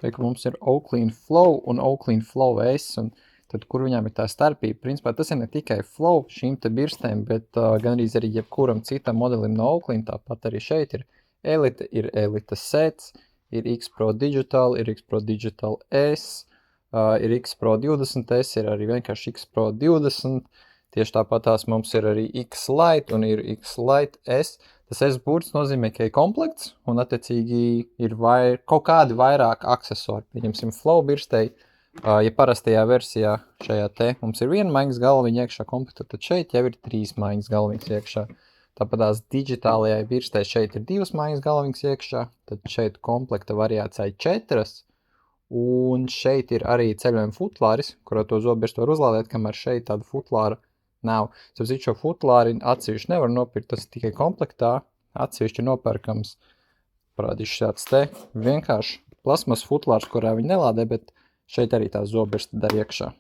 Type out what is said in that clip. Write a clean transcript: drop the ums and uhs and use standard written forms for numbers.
Te, ka mums ir Oakley Flow un Oakley Flow S, un tad, kur viņām ir tā starpība? Principā tas ir ne tikai Flow šīm te birstēm, bet gan arī jebkuram citam modelim no Oakley, tāpat arī šeit ir Elite, ir Elite Sets, ir X Pro Digital, ir X Pro Digital S, ir X Pro 20S, ir arī vienkārši X Pro 20, tieši tāpatās mums ir arī X Lite un ir X Lite S. Tas S burts nozīmē, ka ir komplekts un attiecīgi ir kaut kādi vairāk aksesuāri. Pieņemsim Flow birstei, ja parastajā versijā šajā te mums ir 1 maiņas galviņa iekšā komplekta, tad šeit jau ir 3 maiņas galviņas iekšā. Tāpatās digitālajai birstei šeit ir 2 maiņas galviņas iekšā, tad šeit komplekta variācija 4. Un šeit ir arī ceļojuma futlāris, kurā to zobirstu var uzlādēt, kamēr šeit tāda futlāra nav. Sapratu, šo futlāri atsevišķi nevar nopirkt, tas tikai komplektā, atsevišķi nopērkams. Parādīšu šāds te vienkārši plasmas futlārs, kurā viņi nelādē, bet šeit arī tā zobirsta dar iekšā.